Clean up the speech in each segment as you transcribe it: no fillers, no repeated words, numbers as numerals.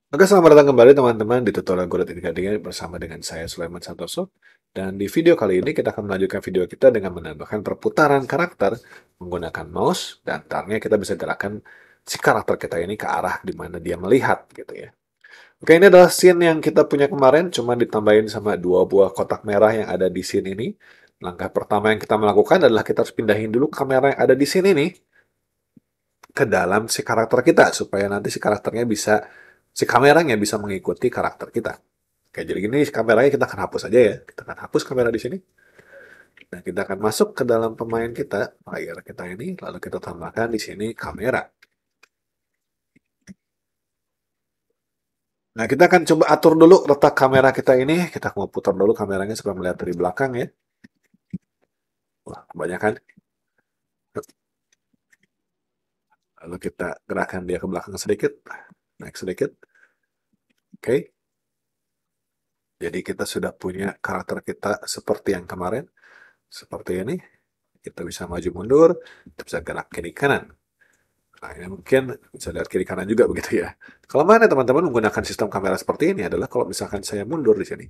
Oke, selamat datang kembali teman-teman di tutorial Godet Indikator bersama dengan saya Sulaiman Santoso. Dan di video kali ini kita akan melanjutkan video kita dengan menambahkan perputaran karakter menggunakan mouse dan tarnya kita bisa gerakkan si karakter kita ini ke arah di mana dia melihat gitu ya. Oke, ini adalah scene yang kita punya kemarin, cuma ditambahin sama dua buah kotak merah yang ada di scene ini. Langkah pertama yang kita melakukan adalah kita harus pindahin dulu kamera yang ada di scene ini ke dalam si karakter kita supaya nanti si karakternya bisa si kameranya bisa mengikuti karakter kita. Oke, jadi gini kameranya kita akan hapus aja ya. Kita akan hapus kamera di sini. Nah, kita akan masuk ke dalam pemain kita, player kita ini, lalu kita tambahkan di sini kamera. Nah, kita akan coba atur dulu letak kamera kita ini. Kita mau putar dulu kameranya supaya melihat dari belakang ya. Wah, kebanyakan. Lalu kita gerakkan dia ke belakang sedikit. Naik sedikit. Oke. Jadi kita sudah punya karakter kita seperti yang kemarin. Seperti ini. Kita bisa maju mundur. Kita bisa gerak kiri kanan. Nah, ini mungkin bisa lihat kiri kanan juga begitu ya. Kalau mana teman-teman menggunakan sistem kamera seperti ini adalah kalau misalkan saya mundur di sini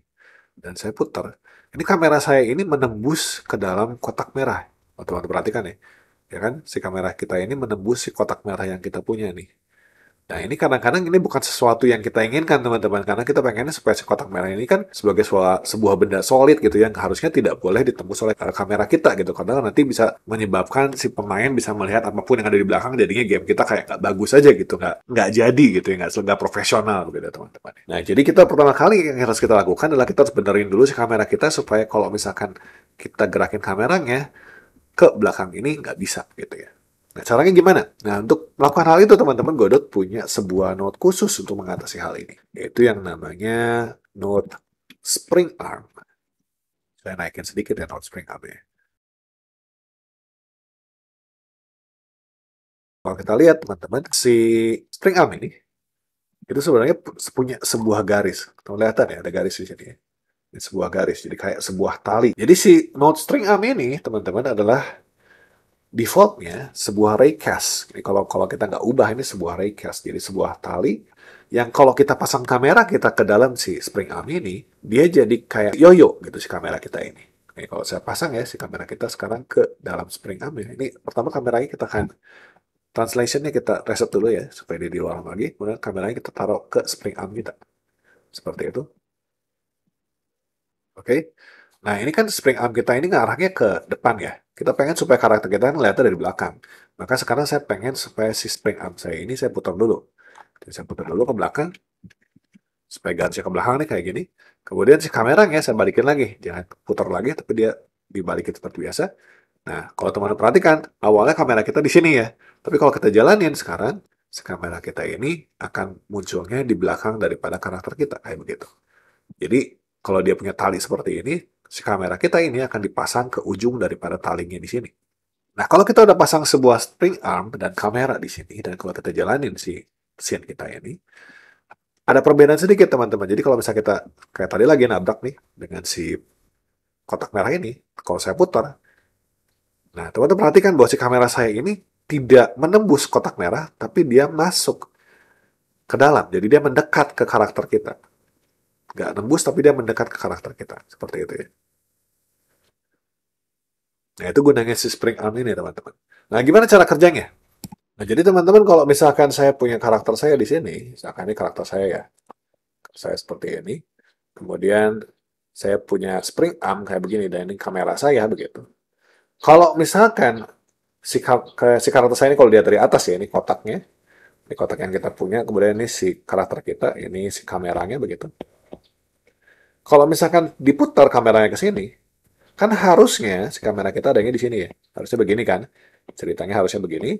dan saya putar, ini kamera saya ini menembus ke dalam kotak merah. Oh, teman-teman perhatikan ya. Ya kan, si kamera kita ini menembus si kotak merah yang kita punya nih. Nah, ini kadang-kadang ini bukan sesuatu yang kita inginkan, teman-teman. Karena kita pengennya supaya si kotak merah ini kan sebagai sebuah benda solid gitu yang harusnya tidak boleh ditembus oleh kamera kita gitu. Karena nanti bisa menyebabkan si pemain bisa melihat apapun yang ada di belakang, jadinya game kita kayak nggak bagus aja gitu. Nggak jadi gitu ya, nggak profesional gitu teman-teman. Nah, jadi kita pertama kali yang harus kita lakukan adalah kita harus benerin dulu si kamera kita supaya kalau misalkan kita gerakin kameranya, ke belakang ini nggak bisa gitu ya. Nah, caranya gimana? Nah, untuk melakukan hal itu teman-teman Godot punya sebuah node khusus untuk mengatasi hal ini, yaitu yang namanya node Spring Arm. Saya naikin sedikit ya node Spring Arm-nya. Kalau kita lihat teman-teman, si Spring Arm ini itu sebenarnya punya sebuah garis. Kelihatan ya, ada garis di sini ya. Ini sebuah garis, jadi kayak sebuah tali. Jadi si node String Arm ini, teman-teman, adalah defaultnya sebuah raycast. Jadi kalau kita nggak ubah ini sebuah raycast, jadi sebuah tali yang kalau kita pasang kamera kita ke dalam si spring arm ini, dia jadi kayak yoyo gitu si kamera kita ini. Oke, kalau saya pasang ya si kamera kita sekarang ke dalam spring arm ya. Ini pertama kameranya kita akan translationnya kita reset dulu ya supaya dia diulang lagi. Kemudian kameranya kita taruh ke spring arm kita seperti itu. Oke. Nah, ini kan spring arm kita ini ngarahnya ke depan ya. Kita pengen supaya karakter kita ngeliatnya dari belakang. Maka sekarang saya pengen supaya si spring arm saya ini saya putar dulu. Jadi saya putar dulu ke belakang, supaya garisnya ke belakang nih kayak gini. Kemudian si kameranya saya balikin lagi. Jangan putar lagi, tapi dia dibalikin seperti biasa. Nah, kalau teman-teman perhatikan, awalnya kamera kita di sini ya. Tapi kalau kita jalanin sekarang, si kamera kita ini akan munculnya di belakang daripada karakter kita, kayak begitu. Jadi, kalau dia punya tali seperti ini, si kamera kita ini akan dipasang ke ujung daripada talinya di sini. Nah, kalau kita udah pasang sebuah spring arm dan kamera di sini, dan kalau kita jalanin si scene kita ini, ada perbedaan sedikit, teman-teman. Jadi, kalau misalnya kita kayak tadi lagi nabrak nih dengan si kotak merah ini, kalau saya putar, nah, teman-teman perhatikan bahwa si kamera saya ini tidak menembus kotak merah, tapi dia masuk ke dalam. Jadi, dia mendekat ke karakter kita. Nggak nembus, tapi dia mendekat ke karakter kita. Seperti itu ya. Nah, itu gunanya si Spring Arm ini, teman-teman. Nah, gimana cara kerjanya? Nah, jadi teman-teman kalau misalkan saya punya karakter saya di sini, misalkan ini karakter saya ya, saya seperti ini, kemudian saya punya Spring Arm kayak begini, dan ini kamera saya begitu. Kalau misalkan si karakter saya ini kalau dia dari atas ya, ini kotak yang kita punya, kemudian ini si karakter kita, ini si kameranya begitu. Kalau misalkan diputar kameranya ke sini, kan harusnya si kamera kita adanya di sini ya. Harusnya begini kan. Ceritanya harusnya begini.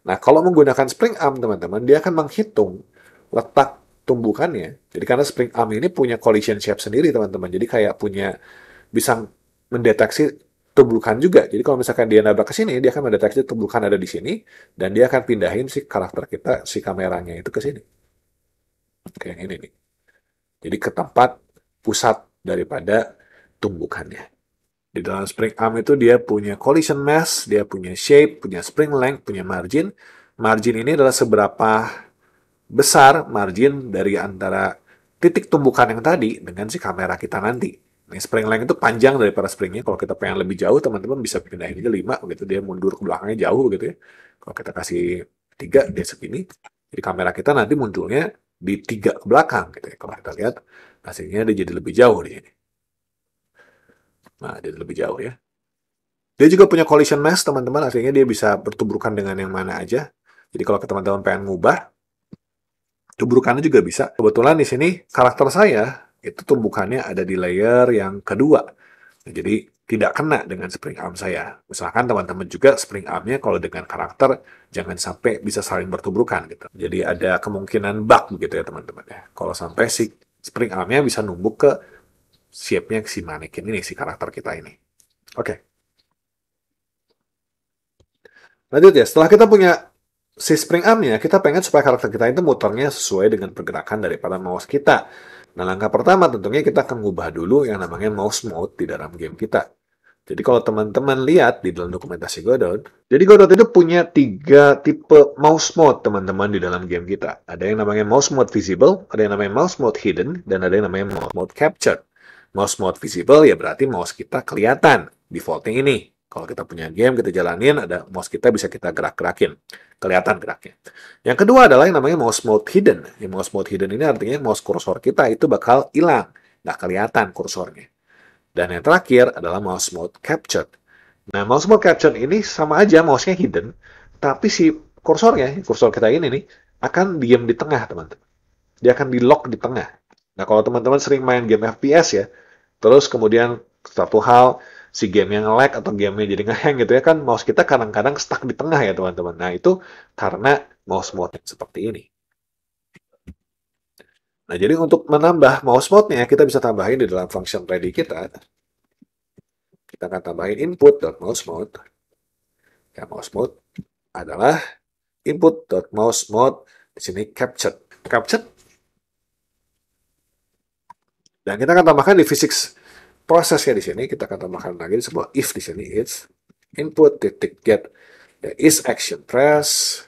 Nah, kalau menggunakan spring arm, teman-teman, dia akan menghitung letak tumbukannya. Jadi karena spring arm ini punya collision shape sendiri, teman-teman. Jadi kayak punya bisa mendeteksi tumbukan juga. Jadi kalau misalkan dia nabrak ke sini, dia akan mendeteksi tumbukan ada di sini dan dia akan pindahin si karakter kita, si kameranya itu ke sini. Kayak yang ini nih. Jadi ke tempat pusat daripada tumbukannya. Di dalam spring arm itu dia punya collision mass, dia punya shape, punya spring length, punya margin. Margin ini adalah seberapa besar margin dari antara titik tumbukan yang tadi dengan si kamera kita nanti. Nah, spring length itu panjang daripada springnya. Kalau kita pengen lebih jauh, teman-teman bisa pindahin aja 5, gitu. Dia mundur ke belakangnya jauh, gitu ya. Kalau kita kasih 3, dia segini. Jadi kamera kita nanti munculnya di 3 ke belakang, gitu ya. Kalau kita lihat, hasilnya dia jadi lebih jauh di sini. Nah, jadi lebih jauh ya. Dia juga punya collision mask, teman-teman. Artinya dia bisa bertuburkan dengan yang mana aja. Jadi kalau teman-teman pengen ngubah, tuburkannya juga bisa. Kebetulan di sini karakter saya itu tumbukannya ada di layer yang kedua. Nah, jadi tidak kena dengan spring arm saya. Misalkan teman-teman juga spring armnya kalau dengan karakter jangan sampai bisa saling bertuburkan gitu. Jadi ada kemungkinan bug gitu ya teman-teman ya. Kalau sampai si spring armnya bisa numbuk ke shape-nya si manekin ini, si karakter kita ini. Oke. Lanjut ya, setelah kita punya si spring arm-nya, kita pengen supaya karakter kita itu muternya sesuai dengan pergerakan daripada mouse kita. Nah, langkah pertama tentunya kita akan ngubah dulu yang namanya mouse mode di dalam game kita. Jadi kalau teman-teman lihat di dalam dokumentasi Godot, jadi Godot itu punya 3 tipe mouse mode teman-teman di dalam game kita. Ada yang namanya mouse mode visible, ada yang namanya mouse mode hidden, dan ada yang namanya mouse mode captured. Mouse mode visible ya berarti mouse kita kelihatan, defaulting ini. Kalau kita punya game, kita jalanin, ada mouse kita bisa kita gerak-gerakin. Kelihatan geraknya. Yang kedua adalah yang namanya mouse mode hidden. Yang mouse mode hidden ini artinya mouse kursor kita itu bakal hilang. Nggak kelihatan kursornya. Dan yang terakhir adalah mouse mode captured. Nah, mouse mode captured ini sama aja mouse-nya hidden, tapi si kursornya, kursor kita ini nih, akan diam di tengah, teman-teman. Dia akan di lock di tengah. Nah, kalau teman-teman sering main game FPS ya, terus kemudian satu hal, si game yang lag atau gamenya jadi nge-hang gitu ya, kan mouse kita kadang-kadang stuck di tengah ya, teman-teman. Nah, itu karena mouse mode seperti ini. Nah, jadi untuk menambah mouse mode-nya, kita bisa tambahin di dalam function ready kita. Kita akan tambahin input.mousemode. Ya, mouse mode adalah input.mousemode. Di sini captured. Captured. Dan kita akan tambahkan di physics prosesnya di sini. Kita akan tambahkan lagi sebuah if di sini. It's input titik get is action press.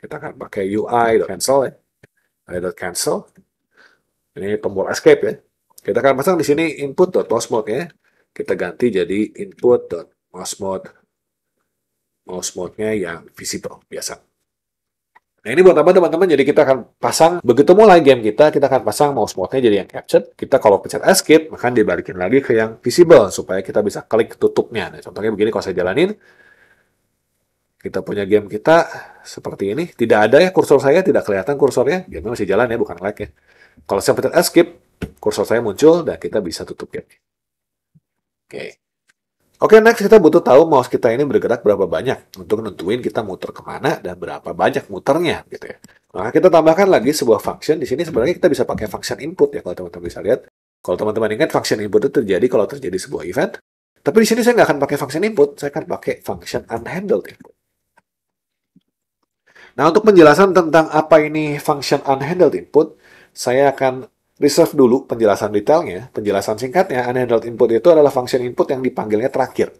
Kita akan pakai UI.cancel ya. UI.cancel. Ini tombol escape ya. Kita akan pasang di sini input.mousemode ya. Kita ganti jadi input.mousemode. Mouse mode-nya yang visible biasa. Nah, ini buat apa teman-teman? Jadi kita akan pasang, begitu mulai game kita akan pasang mouse mode-nya jadi yang captured. Kita kalau pencet escape, maka dibalikin lagi ke yang visible supaya kita bisa klik tutupnya. Nah, contohnya begini kalau saya jalanin, kita punya game kita seperti ini. Tidak ada ya kursor saya, tidak kelihatan kursornya. Game masih jalan ya, bukan lag ya. Kalau saya pencet escape, kursor saya muncul dan kita bisa tutup game. Oke. Oke, next kita butuh tahu mouse kita ini bergerak berapa banyak untuk nentuin kita muter kemana dan berapa banyak muternya gitu ya. Maka kita tambahkan lagi sebuah function. Di sini sebenarnya kita bisa pakai function input ya kalau teman-teman bisa lihat. Kalau teman-teman ingat function input itu terjadi kalau terjadi sebuah event. Tapi di sini saya nggak akan pakai function input, saya akan pakai function unhandled input. Nah, untuk penjelasan tentang apa ini function unhandled input, saya akan reserve dulu penjelasan detailnya. Penjelasan singkatnya, unhandled input itu adalah function input yang dipanggilnya terakhir.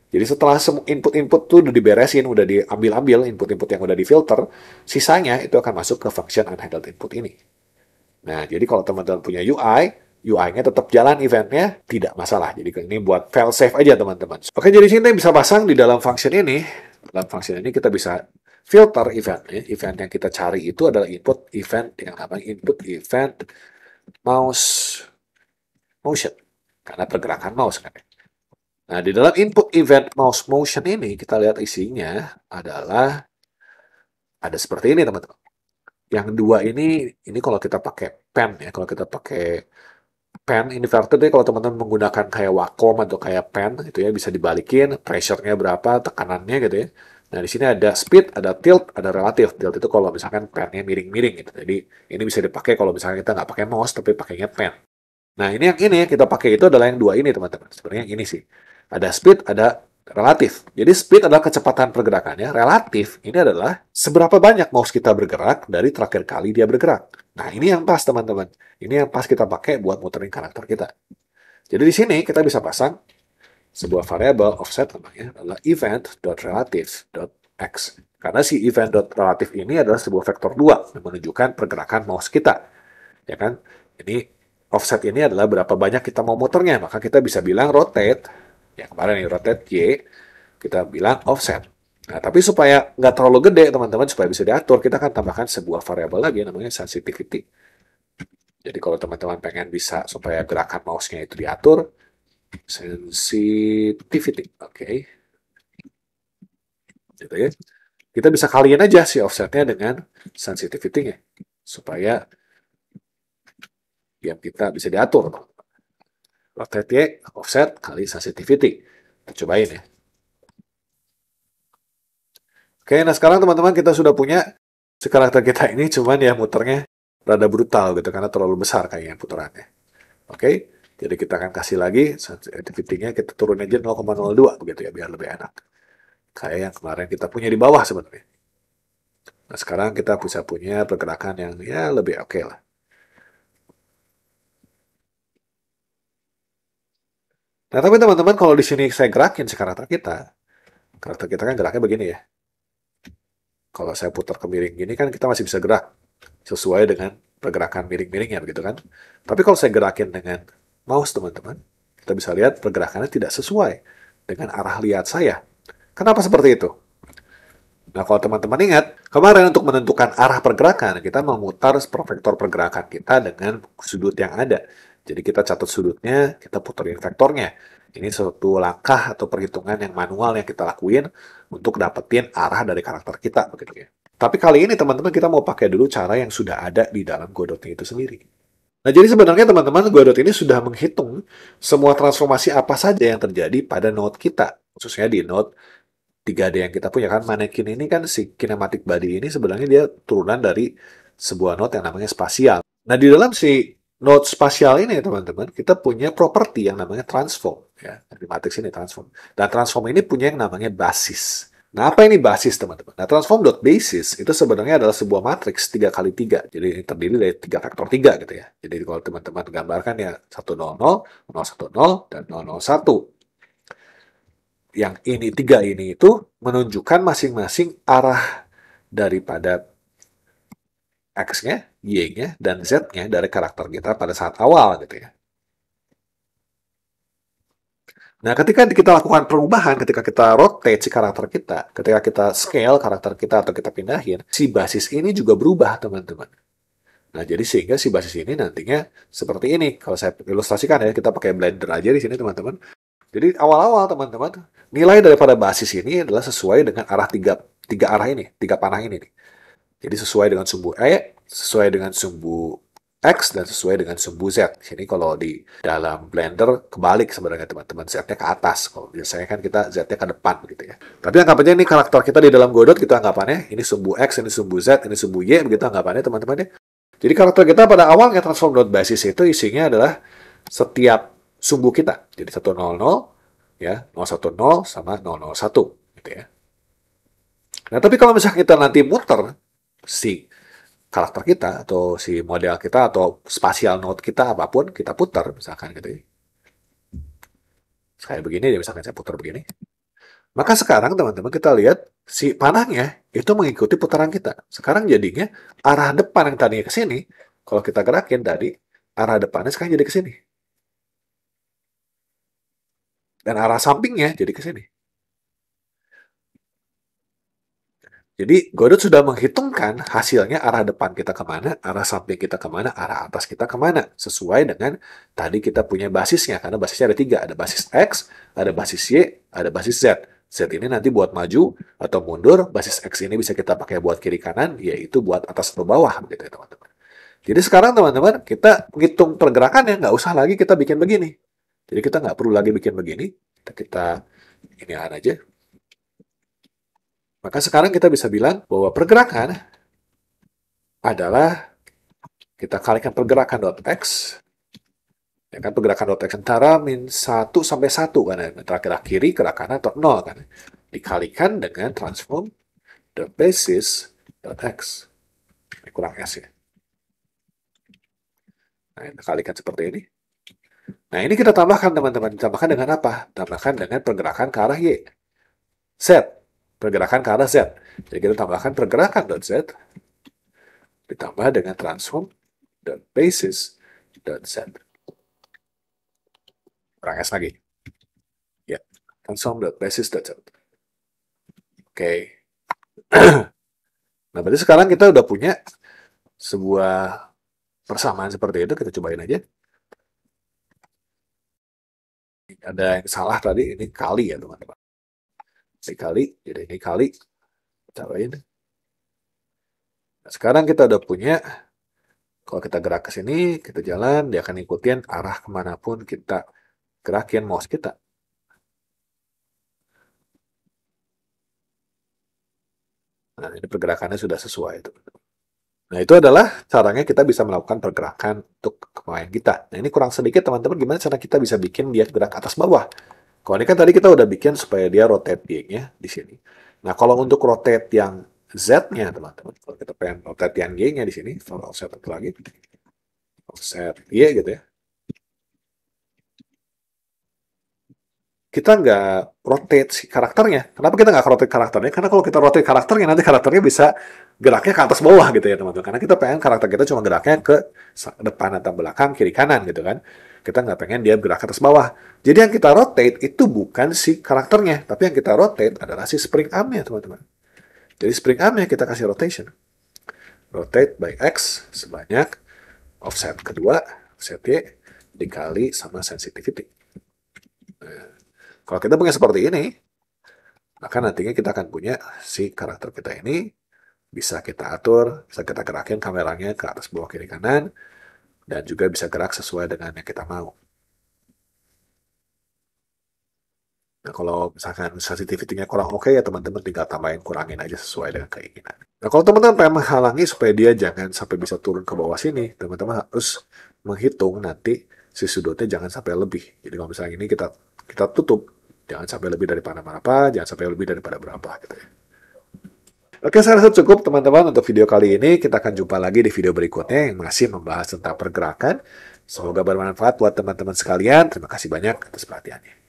Jadi setelah input-input itu udah diberesin, udah diambil-ambil input-input yang udah difilter, sisanya itu akan masuk ke function unhandled input ini. Nah, jadi kalau teman-teman punya UI-nya tetap jalan eventnya, tidak masalah. Jadi ini buat file save aja teman-teman. Oke, jadi sini bisa pasang di dalam function ini. Dalam function ini kita bisa filter eventnya. Event yang kita cari itu adalah input event yang namanya input event mouse motion. Karena pergerakan mouse kan. Nah, di dalam input event mouse motion ini, kita lihat isinya adalah ada seperti ini, teman-teman. Yang dua ini kalau kita pakai pen ya, kalau kita pakai pen inverted ya, kalau teman-teman menggunakan kayak Wacom atau kayak pen, itu ya bisa dibalikin, pressure-nya berapa, tekanannya gitu ya. Nah, di sini ada speed, ada tilt, ada relative. Tilt itu kalau misalkan pennya miring-miring gitu. Jadi, ini bisa dipakai kalau misalnya kita nggak pakai mouse, tapi pakainya pen. Nah, ini yang kita pakai itu adalah yang dua ini, teman-teman. Sebenarnya yang ini sih. Ada speed, ada relatif. Jadi speed adalah kecepatan pergerakannya. Relatif ini adalah seberapa banyak mouse kita bergerak dari terakhir kali dia bergerak. Nah, ini yang pas, teman-teman. Ini yang pas kita pakai buat muterin karakter kita. Jadi di sini kita bisa pasang sebuah variabel offset namanya adalah event.relative. X. Karena si event dot relatif ini adalah sebuah vektor 2 yang menunjukkan pergerakan mouse kita. Ya kan? Ini offset ini adalah berapa banyak kita mau muternya. Maka kita bisa bilang rotate, ya kemarin ini rotate Y, kita bilang offset. Nah, tapi supaya nggak terlalu gede, teman-teman, supaya bisa diatur, kita akan tambahkan sebuah variabel lagi namanya sensitivity. Jadi kalau teman-teman pengen bisa supaya gerakan mouse-nya itu diatur, sensitivity, oke. Gitu ya. Kita bisa kaliin aja si offsetnya dengan sensitivity-nya, supaya game kita bisa diatur. Rotate Y, offset, kali sensitivity. Kita cobain ya. Oke, nah sekarang teman-teman kita sudah punya si karakter kita ini, cuman ya muternya rada brutal gitu, karena terlalu besar kayaknya putarannya. Oke, jadi kita akan kasih lagi sensitivity-nya, kita turun aja 0,02 begitu ya, biar lebih enak. Kayak yang kemarin kita punya di bawah sebenarnya. Nah sekarang kita bisa punya pergerakan yang ya lebih oke lah. Nah tapi teman-teman kalau di sini saya gerakin si karakter kita kan geraknya begini ya. Kalau saya putar ke miring gini kan kita masih bisa gerak sesuai dengan pergerakan miring-miringnya begitu kan. Tapi kalau saya gerakin dengan mouse teman-teman, kita bisa lihat pergerakannya tidak sesuai dengan arah lihat saya. Kenapa seperti itu? Nah, kalau teman-teman ingat, kemarin untuk menentukan arah pergerakan, kita memutar vektor pergerakan kita dengan sudut yang ada. Jadi kita catat sudutnya, kita puterin vektornya. Ini suatu langkah atau perhitungan yang manual yang kita lakuin untuk dapetin arah dari karakter kita, begitu ya. Tapi kali ini teman-teman kita mau pakai dulu cara yang sudah ada di dalam Godot itu sendiri. Nah, jadi sebenarnya teman-teman Godot ini sudah menghitung semua transformasi apa saja yang terjadi pada node kita, khususnya di node 3D yang kita punya kan. Manekin ini kan si kinematic body ini sebenarnya dia turunan dari sebuah node yang namanya spasial. Nah, di dalam si node spasial ini teman-teman, kita punya properti yang namanya transform ya. Di matrix ini transform. Dan transform ini punya yang namanya basis. Nah, apa ini basis, teman-teman? Nah, transform.basis itu sebenarnya adalah sebuah matriks 3 kali 3. Jadi ini terdiri dari 3 vektor 3 gitu ya. Jadi kalau teman-teman gambarkan ya 100, 010, dan 001. Yang ini 3 ini itu menunjukkan masing-masing arah daripada X-nya, Y-nya, dan Z-nya dari karakter kita pada saat awal gitu ya. Nah, ketika kita lakukan perubahan, ketika kita rotate si karakter kita, ketika kita scale karakter kita atau kita pindahin, si basis ini juga berubah, teman-teman. Nah, jadi sehingga si basis ini nantinya seperti ini. Kalau saya ilustrasikan ya, kita pakai Blender aja di sini, teman-teman. Jadi awal-awal, teman-teman, nilai daripada basis ini adalah sesuai dengan arah tiga arah ini, tiga panah ini nih. Jadi sesuai dengan sumbu E, sesuai dengan sumbu X, dan sesuai dengan sumbu Z. Sini kalau di dalam Blender kebalik sebenarnya teman-teman, Z-nya ke atas. Kalau biasanya kan kita Z-nya ke depan begitu ya. Tapi anggapannya ini karakter kita di dalam Godot, kita anggapannya ini sumbu X, ini sumbu Z, ini sumbu Y, begitu anggapannya teman-teman ya. Jadi karakter kita pada awalnya transform.basis itu isinya adalah setiap sumbu kita. Jadi 100 ya, 010 sama 001 gitu ya. Nah, tapi kalau misalnya kita nanti muter si karakter kita atau si model kita atau spatial node kita apapun kita putar misalkan gitu ya. Kayak begini ya, misalkan saya putar begini. Maka sekarang teman-teman kita lihat si panahnya itu mengikuti putaran kita. Sekarang jadinya arah depan yang tadinya ke sini, kalau kita gerakin tadi, arah depannya sekarang jadi ke sini. Dan arah sampingnya jadi ke sini. Jadi Godot sudah menghitungkan hasilnya arah depan kita kemana, arah samping kita kemana, arah atas kita kemana. Sesuai dengan tadi kita punya basisnya. Karena basisnya ada 3. Ada basis X, ada basis Y, ada basis Z. Z ini nanti buat maju atau mundur. Basis X ini bisa kita pakai buat kiri kanan, yaitu buat atas atau bawah. Begitu ya teman-teman. Jadi sekarang teman-teman, kita menghitung pergerakannya, nggak usah lagi kita bikin begini. Jadi kita nggak perlu lagi bikin begini. Kita ini aja. Maka sekarang kita bisa bilang bahwa pergerakan adalah kita kalikan pergerakan .x, ya kan, pergerakan .x antara min 1 sampai 1 kan, antara ke kiri, ke kanan, atau 0 kan, dikalikan dengan transform basis .x, ini kurang s ya. Nah, kita kalikan seperti ini. Nah, ini kita tambahkan teman-teman, tambahkan dengan apa? Tambahkan dengan pergerakan ke arah y. Z, pergerakan ke arah Z. Jadi kita tambahkan pergerakan.Z ditambah dengan transform.basis.z. Kurang S lagi. Ya, transform.basis.z. Oke. Nah, berarti sekarang kita udah punya sebuah persamaan seperti itu. Kita cobain aja. Ada yang salah tadi, ini kali ya teman-teman. Ini kali, jadi ini kali. Cobain. Nah, sekarang kita udah punya, kalau kita gerak ke sini, kita jalan, dia akan ikutin arah kemanapun kita gerakin mouse kita. Nah, ini pergerakannya sudah sesuai. Nah, itu adalah caranya kita bisa melakukan pergerakan untuk pemain kita. Nah, ini kurang sedikit teman-teman, gimana cara kita bisa bikin dia gerak atas bawah. Kalau ini kan tadi kita udah bikin supaya dia rotate Y-nya di sini. Nah, kalau untuk rotate yang Z-nya, teman-teman, kalau kita pengen rotate yang Y-nya di sini, offset lagi, offset Y gitu ya. Kita nggak rotate si karakternya. Kenapa kita nggak rotate karakternya? Karena kalau kita rotate karakternya, nanti karakternya bisa geraknya ke atas bawah gitu ya teman-teman. Karena kita pengen karakter kita cuma geraknya ke depan atau belakang, kiri kanan gitu kan. Kita nggak pengen dia gerak ke atas bawah. Jadi yang kita rotate itu bukan si karakternya, tapi yang kita rotate adalah si spring arm-nya teman-teman. Jadi spring arm-nya kita kasih rotation. Rotate by X sebanyak offset kedua, offset Y, dikali sama sensitivity. Nah, kalau kita punya seperti ini, maka nantinya kita akan punya si karakter kita ini bisa kita atur, bisa kita gerakin kameranya ke atas bawah kiri kanan, dan juga bisa gerak sesuai dengan yang kita mau. Nah, kalau misalkan sensitivity-nya kurang oke ya teman-teman tinggal tambahin kurangin aja sesuai dengan keinginan. Nah, kalau teman-teman pengen menghalangi supaya dia jangan sampai bisa turun ke bawah sini, teman-teman harus menghitung nanti si sudutnya jangan sampai lebih. Jadi kalau misalnya ini kita tutup, jangan sampai lebih daripada berapa, jangan sampai lebih daripada berapa gitu ya. Oke, saya rasa cukup teman-teman untuk video kali ini. Kita akan jumpa lagi di video berikutnya yang masih membahas tentang pergerakan. Semoga bermanfaat buat teman-teman sekalian. Terima kasih banyak atas perhatiannya.